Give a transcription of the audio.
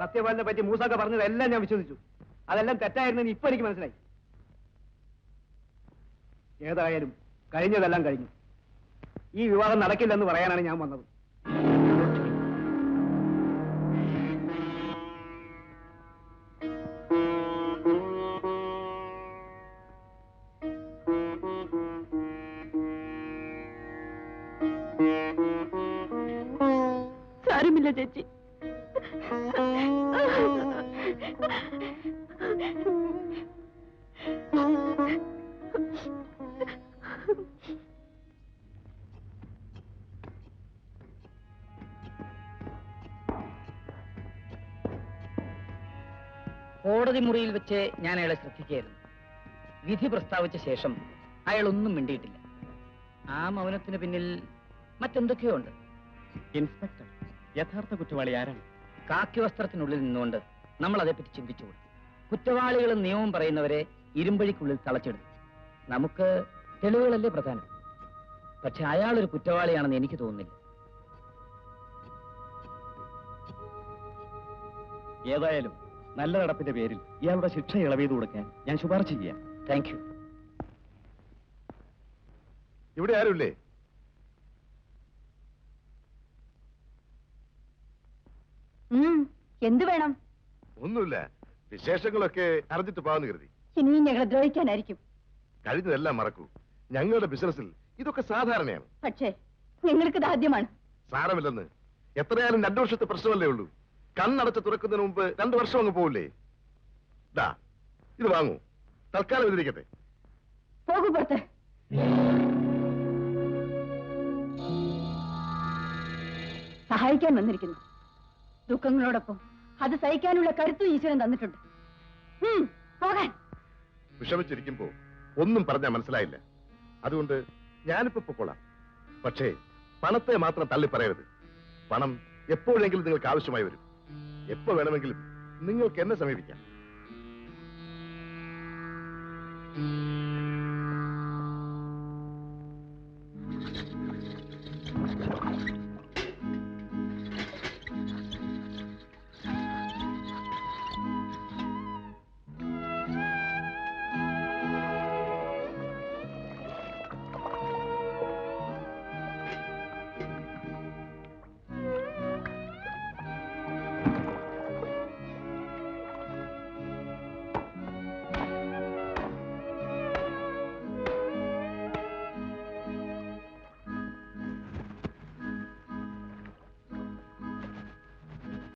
സത്യപാലിനെ പറ്റി മൂസാക്ക പറഞ്ഞതെല്ലാം ഞാൻ വിശ്വസിച്ചു. അതെല്ലാം തെറ്റായിരുന്നെന്ന് ഇപ്പൊ എനിക്ക് മനസ്സിലായി. ഏതായാലും കഴിഞ്ഞതെല്ലാം കഴിഞ്ഞു. ഈ വിവാഹം നടക്കില്ലെന്ന് പറയാനാണ് ഞാൻ വന്നത്. സാരമില്ല ചേച്ചി. കോടതി മുറിയിൽ വെച്ച് ഞാൻ അയാളെ ശ്രദ്ധിക്കുകയായിരുന്നു. വിധി പ്രസ്താവിച്ച ശേഷം അയാൾ ഒന്നും മിണ്ടിയിട്ടില്ല. ആ മൗനത്തിന് പിന്നിൽ മറ്റെന്തൊക്കെയോ ഉണ്ട്. ഇൻസ്പെക്ടർ, യഥാർത്ഥ കുറ്റവാളി ആരാണ്? കാക്കി വസ്ത്രത്തിനുള്ളിൽ നിന്നുകൊണ്ട് നമ്മൾ അതേപ്പറ്റി ചിന്തിച്ചുകൂടും. കുറ്റവാളികളും നിയമവും പറയുന്നവരെ ഇരുമ്പഴിക്കുള്ളിൽ തളച്ചിടും. നമുക്ക് തെളിവുകളല്ലേ പ്രധാനം. പക്ഷെ അയാളൊരു കുറ്റവാളിയാണെന്ന് എനിക്ക് തോന്നുന്നില്ല. ഏതായാലും നല്ല നടപ്പിന്റെ പേരിൽ ഇയാളുടെ ശിക്ഷ ഇളവ് കൊടുക്കാൻ ഞാൻ ശുപാർശ ചെയ്യാം. Thank you. ഇവിടെ ആരുമില്ലേ? എന്ത് വേണം? ഒന്നുമില്ല, വിശേഷങ്ങളൊക്കെ അറിഞ്ഞിട്ട് പോകാന്ന് കരുതി. ഇനിയും ഞങ്ങളെ ദ്രോഹിക്കാനായിരിക്കും. കഴിഞ്ഞതെല്ലാം മറക്കൂ. ഞങ്ങളുടെ ബിസിനസ്സിൽ ഇതൊക്കെ സാധാരണയാണ്. പക്ഷേ നിങ്ങൾക്ക് ആദ്യമാണ്. സാരമില്ലെന്ന്. എത്രയായാലും 2 വർഷത്തെ പ്രശ്നമല്ലേ ഉള്ളൂ. കണ്ണടച്ച് തുറക്കുന്നതിന് മുമ്പ് 2 വർഷം അങ്ങ് പോവില്ലേ? ദാ ഇത് വാങ്ങൂ. തൽക്കാലം ഇതിരിക്കട്ടെ. പോകൂ പുറത്ത്. സഹായിക്കാൻ വന്നിരിക്കുന്നു. ദുഃഖങ്ങളോടൊപ്പം അത് സഹിക്കാനുള്ള കരുത്തും ഈശ്വരൻ തന്നിട്ടുണ്ട്. പോകാൻ. വിഷമിച്ചിരിക്കുമ്പോ ഒന്നും പറഞ്ഞാൽ മനസ്സിലായില്ല. അതുകൊണ്ട് ഞാനിപ്പോ പൊക്കോളാം. പക്ഷേ പണത്തെ മാത്രം തള്ളി പറയരുത്. പണം എപ്പോഴെങ്കിലും നിങ്ങൾക്ക് ആവശ്യമായി വരും. എപ്പോ വേണമെങ്കിലും നിങ്ങൾക്ക് എന്നെ സമീപിക്കാം.